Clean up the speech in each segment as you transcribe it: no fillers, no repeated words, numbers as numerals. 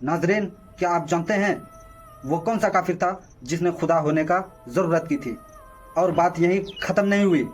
नाज़रीन, क्या आप जानते हैं वो कौन सा काफिर था जिसने खुदा होने का ज़रूरत की थी? और बात यहीं ख़त्म नहीं हुई,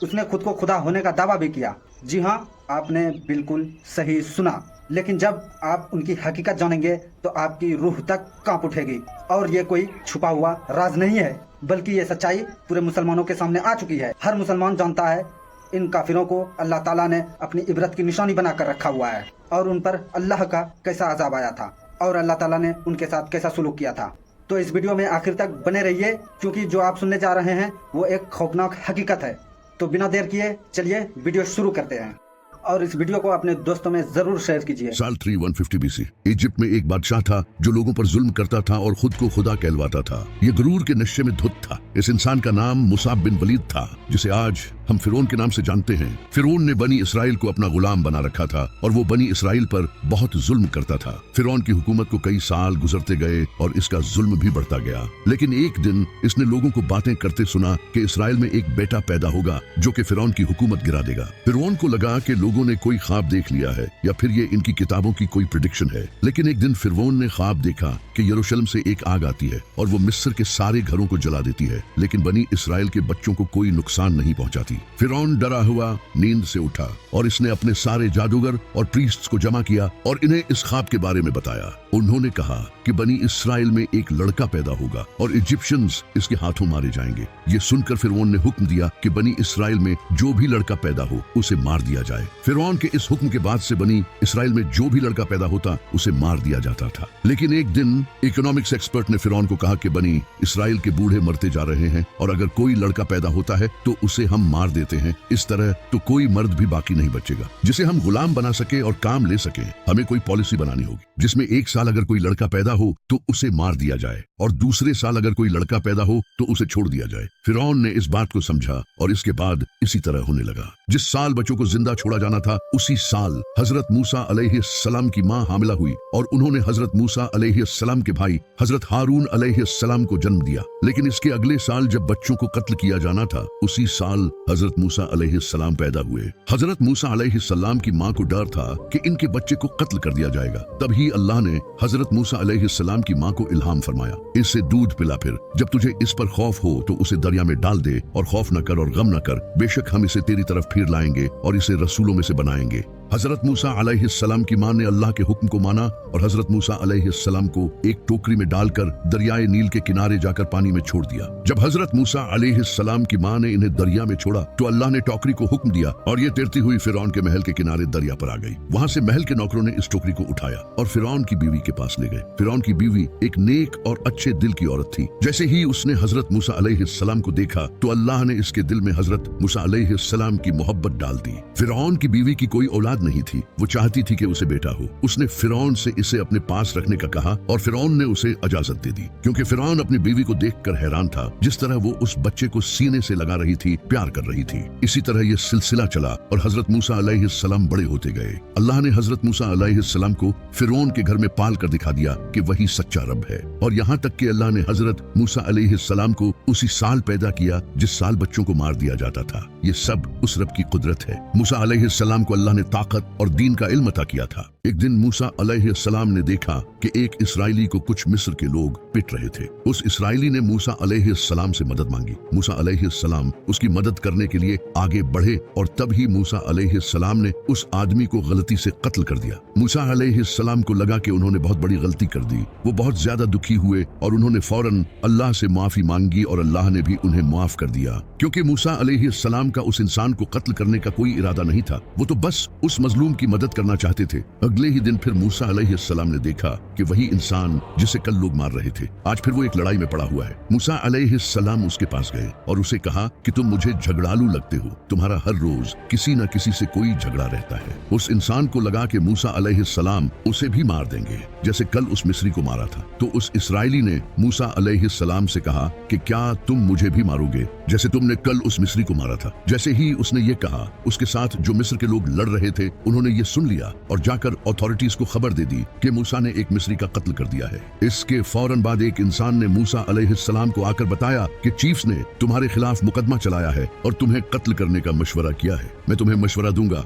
उसने खुद को खुदा होने का दावा भी किया। जी हाँ, आपने बिल्कुल सही सुना। लेकिन जब आप उनकी हकीकत जानेंगे तो आपकी रूह तक कांप उठेगी। और ये कोई छुपा हुआ राज नहीं है, बल्कि ये सच्चाई पूरे मुसलमानों के सामने आ चुकी है। हर मुसलमान जानता है इन काफिरों को अल्लाह ताला ने अपनी इबरत की निशानी बनाकर रखा हुआ है, और उन पर अल्लाह का कैसा अजाब आया था और अल्लाह ताला ने उनके साथ कैसा सुलूक किया था। तो इस वीडियो में आखिर तक बने रहिए, क्योंकि जो आप सुनने जा रहे हैं वो एक खौफनाक हकीकत है। तो बिना देर किए चलिए वीडियो शुरू करते हैं, और इस वीडियो को अपने दोस्तों में जरूर शेयर कीजिए। साल 3150 BC इजिप्ट में एक बादशाह था जो लोगों पर जुल्म करता था और खुद को खुदा कहलवाता था। ये गुरूर के नशे में धुत था। इस इंसान का नाम मुसाब बिन वलीद था, जिसे आज हम फिरौन के नाम से जानते हैं। फिरौन ने बनी इसराइल को अपना गुलाम बना रखा था और वो बनी इसराइल पर बहुत जुल्म करता था। फिरौन की हुकूमत को कई साल गुजरते गए और इसका जुल्म भी बढ़ता गया। लेकिन एक दिन इसने लोगों को बातें करते सुना कि इसराइल में एक बेटा पैदा होगा जो कि फिरौन की हुकूमत गिरा देगा। फिरौन को लगा कि लोगों ने कोई ख्वाब देख लिया है या फिर ये इनकी किताबों की कोई प्रेडिक्शन है। लेकिन एक दिन फिरौन ने ख्वाब देखा कि यरूशलेम से एक आग आती है और वो मिस्र के सारे घरों को जला देती है, लेकिन बनी इसराइल के बच्चों को कोई नुकसान नहीं पहुंचाती। फिरौन डरा हुआ नींद से उठा और इसने अपने सारे जादूगर और प्रीस्ट्स को जमा किया और इन्हें इस ख्वाब के बारे में बताया। उन्होंने कहा कि बनी इसराइल में एक लड़का पैदा होगा और इजिप्शियंस इसके हाथों मारे जाएंगे। ये सुनकर फिरौन ने हुक्म दिया कि बनी इसराइल में जो भी लड़का पैदा हो उसे मार दिया जाए। फिरौन के इस हुक्म के बाद से बनी इसराइल में जो भी लड़का पैदा होता उसे मार दिया जाता था। लेकिन एक दिन इकोनॉमिक्स एक्सपर्ट ने फिरौन को कहा कि बनी इसराइल के बूढ़े मरते जा रहे हैं और अगर कोई लड़का पैदा होता है तो उसे हम मार देते हैं। इस तरह तो कोई मर्द भी बाकी नहीं बचेगा जिसे हम गुलाम बना सके और काम ले सके। हमें कोई पॉलिसी बनानी होगी जिसमें एक साल अगर कोई लड़का पैदा हो तो उसे मार दिया जाए और दूसरे साल अगर कोई लड़का पैदा हो तो उसे छोड़ दिया जाए। फिरौन ने इस बात को समझा और इसके बाद इसी तरह होने लगा। जिस साल बच्चों को जिंदा छोड़ा जाना था उसी साल हजरत मूसा अलैहिस्सलाम की मां हामिला हुई और उन्होंने हजरत मूसा अलैहिस्सलाम के भाई हजरत हारून अलैहिस्सलाम को जन्म दिया। लेकिन इसके अगले साल जब बच्चों को कत्ल किया जाना था उसी साल हजरत मूसा अलैहिस्सलाम पैदा हुए। हजरत मूसा अलैहिस्सलाम की मां को डर था कि इनके बच्चे को कत्ल कर दिया जाएगा। तभी अल्लाह ने हजरत मूसा अलैहिस्सलाम की मां को इल्हाम फरमाया, इससे दूध पिला, फिर जब तुझे इस पर खौफ हो तो उसे दरिया में डाल दे और खौफ न कर और गम न कर, बेशक हम इसे तेरी तरफ फिर लाएंगे और इसे रसूलों में से बनाएंगे। हजरत मूसा अलैहिस्सलाम की मां ने अल्लाह के हुक्म को माना और हजरत मूसा अलैहिस्सलाम को एक टोकरी में डालकर दरियाए नील के किनारे जाकर पानी में छोड़ दिया। जब हजरत मूसा अलैहिस्सलाम की मां ने इन्हें दरिया में छोड़ा तो अल्लाह ने टोकरी को हुक्म दिया और ये तैरती हुई फिरौन के महल के किनारे दरिया पर आ गई। वहां से महल के नौकरों ने इस टोकरी को उठाया और फिरौन की बीवी के पास ले गए। फिरौन की बीवी एक नेक और अच्छे दिल की औरत थी। जैसे ही उसने हजरत मूसा अलैहिस्सलाम को देखा तो अल्लाह ने इसके दिल में हजरत मूसा अलैहिस्सलाम की मोहब्बत डाल दी। फिरौन की बीवी की कोई औलाद नहीं थी, वो चाहती थी कि उसे बेटा हो। उसने फिरौन से इसे अपने पास रखने का कहा और फिरौन ने उसे इजाजत दे दी, क्योंकि फिरौन अपनी बीवी को देखकर हैरान था। जिस तरह वो उस बच्चे को सीने से लगा रही थी, प्यार कर रही थी। इसी तरह ये सिलसिला चला और हजरत मूसा अलैहिस्सलाम बड़े होते गए। अल्लाह ने हजरत मूसा अलैहिस्सलाम को फिरौन के घर में पाल कर दिखा दिया कि वही सच्चा रब है। और यहाँ तक कि अल्लाह ने हजरत मूसा अलैहिस्सलाम को उसी साल पैदा किया जिस साल बच्चों को मार दिया जाता था। ये सब उस रब की कुदरत है। मूसा अलैहिस्सलाम को अल्लाह ने ताकत और दीन का इल्म अता किया था। एक दिन मूसा अलैहिस्सलाम ने देखा कि एक इसराइली को कुछ मिस्र के लोग पिट रहे थे। उस इसराइली ने मूसा अलैहिस्सलाम से मदद मांगी। मूसा अलैहिस्सलाम उसकी मदद करने के लिए आगे बढ़े और तब ही मूसा अलैहिस्सलाम ने उस आदमी को गलती से कत्ल कर दिया। मूसा अलैहिस्सलाम को लगा कि उन्होंने बहुत बड़ी गलती कर दी। वो बहुत ज्यादा दुखी हुए और उन्होंने फौरन अल्लाह से माफी मांगी और अल्लाह ने भी उन्हें माफ कर दिया, क्योंकि मूसा अलैहिस्सलाम का उस इंसान को कत्ल करने का कोई इरादा नहीं था। वो तो बस उस मजलूम की मदद करना चाहते थे। अगले ही दिन फिर मूसा अलैहिस्सलाम ने देखा कि वही इंसान जिसे कल लोग मार रहे थे, आज फिर वो एक लड़ाई में पड़ा हुआ है। मूसा अलैहिस्सलाम उसके पास गए और उसे कहा कि तुम मुझे झगड़ालू लगते हो, तुम्हारा हर रोज किसी न किसी से कोई झगड़ा रहता है। उस इंसान को लगा कि मूसा अलैहिस्सलाम उसे भी मार देंगे जैसे कल उस मिस्री को मारा था। तो उस इसराइली ने मूसा अलैहिस्सलाम से कहा कि क्या तुम मुझे भी मारोगे जैसे तुमने कल उस मिस्री को मारा था। जैसे ही उसने ये कहा, उसके साथ जो मिस्र के लोग लड़ रहे थे उन्होंने ये सुन लिया और जाकर अथॉरिटीज को खबर दे दी कि मूसा ने एक मिस्री का कत्ल कर दिया है। इसके फौरन बाद एक इंसान ने मूसा अलैहिस्सलाम को आकर बताया कि चीफ्स ने तुम्हारे खिलाफ मुकदमा चलाया है और तुम्हें कत्ल करने का मशवरा किया है। मैं तुम्हें मशवरा दूंगा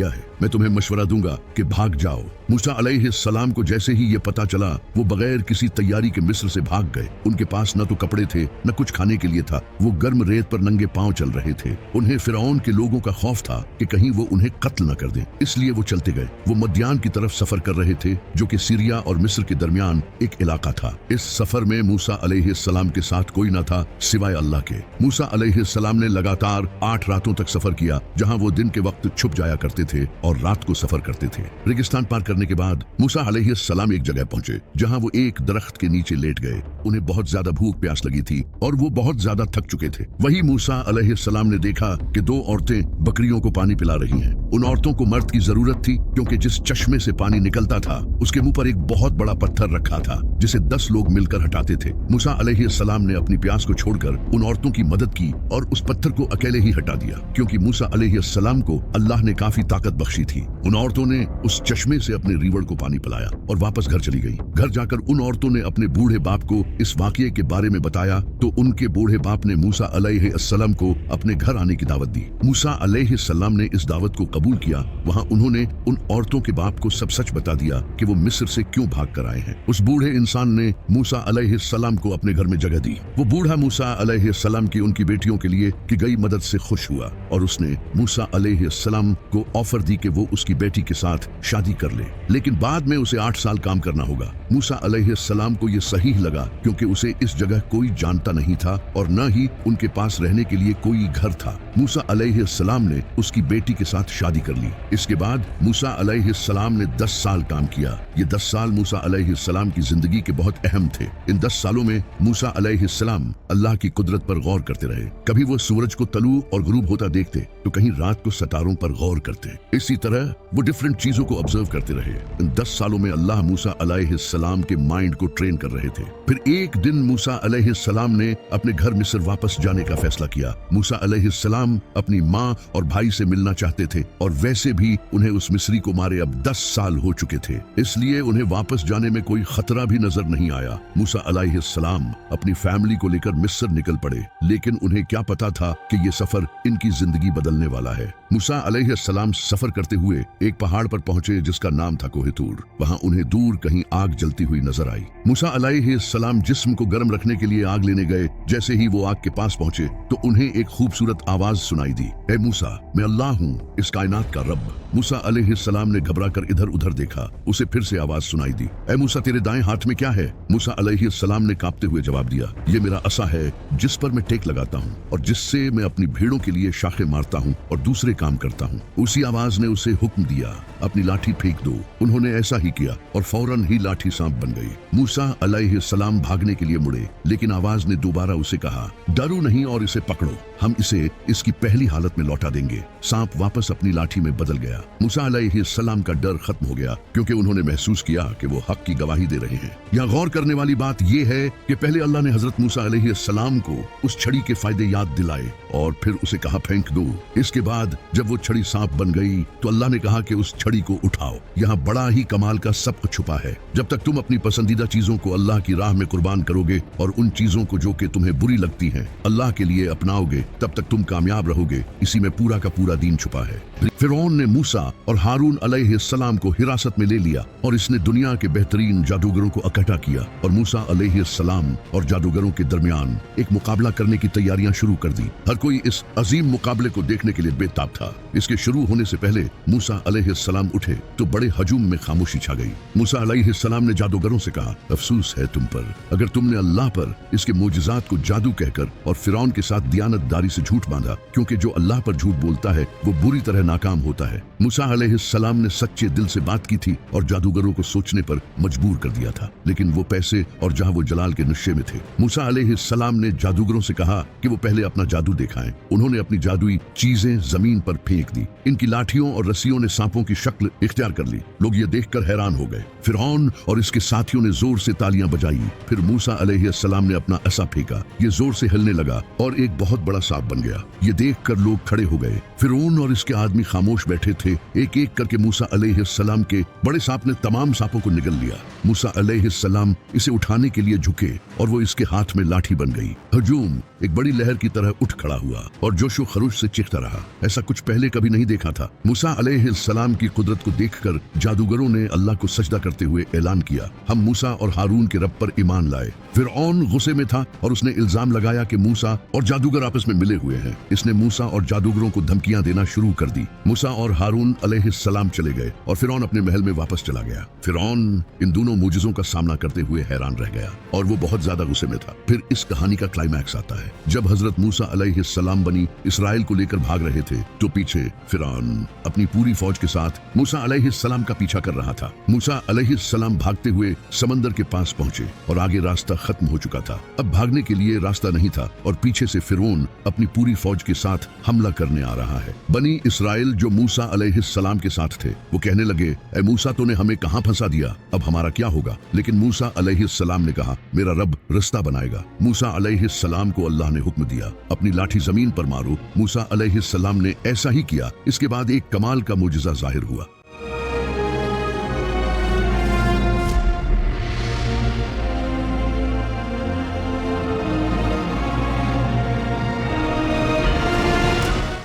किया है। मैं तुम्हें मशवरा दूंगा कि भाग जाओ। मूसा अलैहिस्सलाम को जैसे ही ये पता चला वो बगैर किसी तैयारी के मिस्र से भाग गए। उनके पास न तो कपड़े थे न कुछ खाने के लिए था। वो गर्म रेत पर नंगे पांव चल रहे थे। उन्हें फिरौन के लोगों का खौफ था कि कहीं वो उन्हें कत्ल न कर दें, इसलिए वो चलते गए। वो मद्यान की तरफ सफर कर रहे थे जो कि सीरिया और मिस्र के दरमियान एक इलाका था। इस सफर में मूसा अलैहिस्सलाम के साथ कोई न था सिवाय अल्लाह के। मूसा अलैहिस्सलाम ने लगातार 8 रातों तक सफर किया, जहां वो दिन के वक्त छुप जाया करते थे और रात को सफर करते थे। रेगिस्तान पार करने के बाद मूसा अलैहिस्सलाम एक जगह पहुंचे जहां वो एक दरख्त के नीचे लेट गए। उन्हें बहुत ज्यादा भूख प्यास लगी थी और वो बहुत ज्यादा थक चुके थे। वही मूसा अलैहिस्सलाम ने देखा कि 2 औरतें बकरियों को पानी पिला रही हैं। उन औरतों को मर्द की जरूरत थी क्योंकि जिस चश्मे से पानी निकलता था उसके मुंह पर एक बहुत बड़ा पत्थर रखा था जिसे 10 लोग मिलकर हटाते थे। मूसा अलैहिस्सलाम ने अपनी प्यास को छोड़कर उन औरतों की मदद की और उस पत्थर को अकेले ही हटा दिया क्योंकि मूसा अलैहिस्सलाम को अल्लाह ने काफी ताकत बख्शी थी। उन औरतों ने उस चश्मे से अपने रीवड़ को पानी पिलाया और वापस घर चली गई। घर जाकर उन औरतों ने अपने बूढ़े बाप को इस वाकये के बारे में बताया तो उनके बूढ़े बाप ने मूसा अलैहिस्सलाम को अपने घर आने की दावत दी। मूसा अलैहिस्सलाम ने इस दावत को कबूल किया। वहां उन्होंने उन औरतों के बाप को सब सच बता दिया कि वो मिस्र से क्यों भाग कर आए हैं। उस बूढ़े इंसान ने मूसा अलैहिस्सलाम को अपने घर में जगह दी। वो बूढ़ा मूसा अलैहिस्सलाम की उनकी बेटियों के लिए की गई मदद से खुश हुआ और उसने मूसा अलैहिस्सलाम को ऑफर दी कि वो उसकी बेटी के साथ शादी कर ले, लेकिन बाद में उसे 8 साल काम करना होगा। मूसा अलैहिस्सलाम को ये सही लगा क्योंकि उसे इस जगह कोई जानता नहीं था और न ही उनके पास रहने के लिए कोई घर था। मूसा अलैहिस्सलाम ने उसकी बेटी के साथ शादी कर ली। इसके बाद मूसा अलैहिस्सलाम ने 10 साल काम किया। ये 10 साल मूसा अलैहिस्सलाम की जिंदगी के बहुत अहम थे। इन 10 सालों में मूसा अलैहिस्सलाम अल्लाह की कुदरत पर गौर करते रहे। कभी वो सूरज को तलू और गुरूब होता देखते तो कहीं रात को सितारों पर गौर करते। इसी तरह वो डिफरेंट चीजों को ऑब्जर्व करते रहे। इन 10 सालों में अल्लाह मूसा अलैहिस्सलाम के माइंड को ट्रेन कर रहे थे। फिर एक दिन मूसा अलैहिस्सलाम ने अपने घर मिस्र वापस जाने का फैसला किया। मूसा अलैहिस्सलाम अपनी माँ और भाई से मिलना चाहते थे और वैसे भी उन्हें उस मिस्री को मारे अब 10 साल हो चुके थे, इसलिए उन्हें वापस जाने में कोई खतरा भी नजर नहीं आया। मूसा अलैहिस्सलाम अपनी फैमिली को लेकर मिस्र निकल पड़े, लेकिन उन्हें क्या पता था कि ये सफर इनकी जिंदगी बदलने वाला है। मूसा अलैहिस्सलाम सफर करते हुए एक पहाड़ पर पहुंचे जिसका नाम था कोहितूर। वहां उन्हें दूर कहीं आग जलती हुई नजर आई। मूसा अलैहिस्सलाम जिस्म को गर्म रखने के लिए आग लेने गए। जैसे ही वो आग के पास पहुंचे तो उन्हें एक खूबसूरत आवाज सुनाई दी, ए मूसा, मैं अल्लाह हूँ, इस कायनात का रब। मूसा अलैहिस्सलाम ने घबराकर इधर उधर देखा। उसे फिर से आवाज सुनाई दी, ए मूसा, तेरे दाएं हाथ में क्या है? मूसा अलैहिस्सलाम ने कांपते हुए जवाब दिया, ये मेरा असा है जिस पर मैं टेक लगाता हूँ और जिससे मैं अपनी भेड़ों के लिए शाखे मारता हूँ और दूसरे काम करता हूँ। उसी आवाज ने उसे हुक्म दिया, अपनी लाठी फेंक दो। उन्होंने ऐसा ही किया और फौरन ही लाठी सांप बन गई। मूसा अलैहिस्सलाम भागने के लिए मुड़े, लेकिन आवाज ने दोबारा उसे कहा, डरो नहीं और इसे पकड़ो, हम इसे इसकी पहली हालत में लौटा देंगे। सांप वापस अपनी लाठी में बदल गया। मूसा अलैहिस्सलाम का डर खत्म हो गया क्योंकि उन्होंने महसूस किया कि वो हक की गवाही दे रहे हैं। यहाँ गौर करने वाली बात यह है कि पहले अल्लाह ने हजरत मूसा अलैहिस्सलाम को उस छड़ी के फायदे याद दिलाए और फिर उसे कहा फेंक दो। इसके बाद जब वो छड़ी सांप बन गई तो अल्लाह ने कहा कि उस छड़ी को उठाओ। यहाँ बड़ा ही कमाल का सबक छुपा है। जब तक तुम अपनी पसंदीदा चीजों को अल्लाह की राह में कुर्बान करोगे और उन चीजों को जो कि तुम्हें बुरी लगती हैं अल्लाह के लिए अपनाओगे, तब तक तुम कामयाब रहोगे। इसी में पूरा का पूरा दीन छुपा है। फिरौन ने मूसा और हारून अलैहिस्सलाम को हिरासत में ले लिया और इसने दुनिया के बेहतरीन जादूगरों को इकट्ठा किया और मूसा अलैहिस्सलाम और जादूगरों के दरमियान एक मुकाबला करने की तैयारियां शुरू कर दी। हर कोई इस अजीम मुकाबले को देखने के लिए बेताब था। इसके शुरू होने से पहले मूसा अलैहिस्सलाम उठे तो बड़े हजूम में खामोशी छा गई। मूसा अलैहिस्सलाम ने जादूगरों से कहा, अफसोस है तुम पर, अगर तुमने अल्लाह पर इसके मोजज़ात को जादू कहकर और फिरौन के साथ दियानतदारी से झूठ बांधा, क्योंकि जो अल्लाह पर झूठ बोलता है वो बुरी तरह नाकाम होता है। मूसा अलैहिस्सलाम ने सच्चे दिल से बात की थी और जादूगरों को सोचने पर मजबूर कर दिया था, लेकिन वो पैसे और जहां वो जलाल के नशे में थे। मूसा अलैहिस्सलाम ने जादूगरों से कहा कि वो पहले अपना जादू दिखाएं। उन्होंने अपनी जादुई चीजें जमीन पर फेंक दी। इनकी लाठियों और रस्सियों ने सांपों की शक्ल इख्तियार कर ली। लोग ये देखकर हैरान हो गए। फिरौन और इसके साथियों ने जोर से तालियां बजाई। फिर मूसा अलैहिस्सलाम ने अपना असा फेंका। ये जोर से हिलने लगा और एक बहुत बड़ा सांप बन गया। ये देखकर लोग खड़े हो गए। फिरौन और इसके आदमी खामोश बैठे थे। एक एक करके मूसा अलैहिस्सलाम के बड़े सांप ने तमाम सांपों को निगल लिया। मूसा अलैहिस्सलाम इसे उठाने के लिए झुके और वो इसके हाथ में लाठी बन गई। हजूम एक बड़ी लहर की तरह उठ खड़ा हुआ और जोशो खरोश से चीखता रहा। ऐसा कुछ पहले कभी नहीं देखा था। मूसा अलैहिस्सलाम की कुदरत को देखकर जादूगरों ने अल्लाह को सजदा करते हुए ऐलान किया, हम मूसा और हारून के रब पर ईमान लाए। फिरऔन गुस्से में था और उसने इल्जाम लगाया कि मूसा और जादूगर आपस में मिले हुए हैं। इसने मूसा और जादूगरों को धमकियां देना शुरू कर दी। मूसा और हारून अलैहिस्सलाम चले गए और फिरौन अपने महल में वापस चला गया। फिरौन इन दोनों मुजिज़ों का सामना करते हुए हैरान रह गया और वो बहुत ज्यादा गुस्से में था। फिर इस कहानी का क्लाइमैक्स आता है जब हजरत मूसा अलैहिस्सलाम बनी इसराइल को लेकर भाग रहे थे तो पीछे फिरौन अपनी पूरी फौज के साथ मूसा अलैहिस्सलाम का पीछा कर रहा था। मूसा अलैहिस्सलाम भागते हुए समंदर के पास पहुंचे और आगे रास्ता खत्म हो चुका था। अब भागने के लिए रास्ता नहीं था और पीछे से फिरौन अपनी पूरी फौज के साथ हमला करने आ रहा है। बनी इसराइल जो मूसा अलैहिस्सलाम के साथ थे वो कहने लगे, ऐ मूसा तूने हमें कहां फंसा दिया, अब हमारा क्या होगा? लेकिन मूसा अलैहिस्सलाम ने कहा, मेरा रब रास्ता बनाएगा। मूसा अलैहिस्सलाम को अल्लाह ने हुक्म दिया, अपनी लाठी जमीन पर मारो। मूसा अलैहिस्सलाम ने ऐसा ही किया। इसके बाद एक कमाल का मुजिज़ा जाहिर हुआ।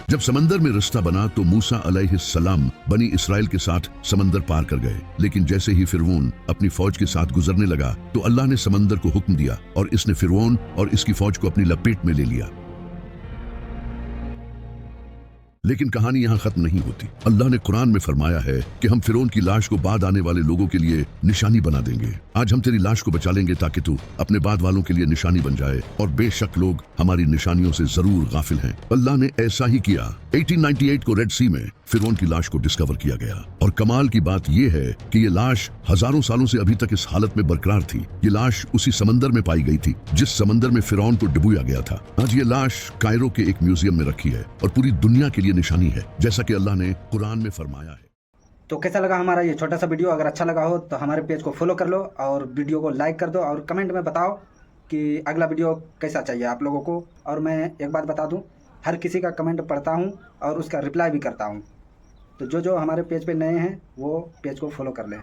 जब समंदर में रास्ता बना तो मूसा अलैहिस्सलाम बनी इसराइल के साथ समंदर पार कर गए। लेकिन जैसे ही फिरौन अपनी फौज के साथ गुजरने लगा तो अल्लाह ने समंदर को हुक्म दिया और इसने फिरौन और इसकी फौज को अपनी लपेट में ले लिया। लेकिन कहानी यहाँ खत्म नहीं होती। अल्लाह ने कुरान में फरमाया है कि हम फिरौन की लाश को बाद आने वाले लोगों के लिए निशानी बना देंगे। आज हम तेरी लाश को बचा लेंगे ताकि तू अपने बाद वालों के लिए निशानी बन जाए, और बेशक लोग हमारी निशानियों से जरूर गाफिल हैं। अल्लाह ने ऐसा ही किया। 1898 को रेड सी में फिरौन की लाश को डिस्कवर किया गया और कमाल की बात यह है कि ये लाश हजारों सालों से अभी तक इस हालत में बरकरार थी। ये लाश उसी समंदर में पाई गई थी जिस समंदर में फिरौन को डुबोया गया था। आज ये लाश कायरो के एक म्यूजियम में रखी है और पूरी दुनिया के लिए निशानी है, जैसा कि अल्लाह ने कुरान में फरमाया है। तो कैसा लगा हमारा ये छोटा सा वीडियो? अगर अच्छा लगा हो तो हमारे पेज को फॉलो कर लो और वीडियो को लाइक कर दो और कमेंट में बताओ कि अगला वीडियो कैसा चाहिए आप लोगों को। और मैं एक बात बता दूं, हर किसी का कमेंट पढ़ता हूं और उसका रिप्लाई भी करता हूं। तो जो हमारे पेज पे नए हैं वो पेज को फॉलो कर लें।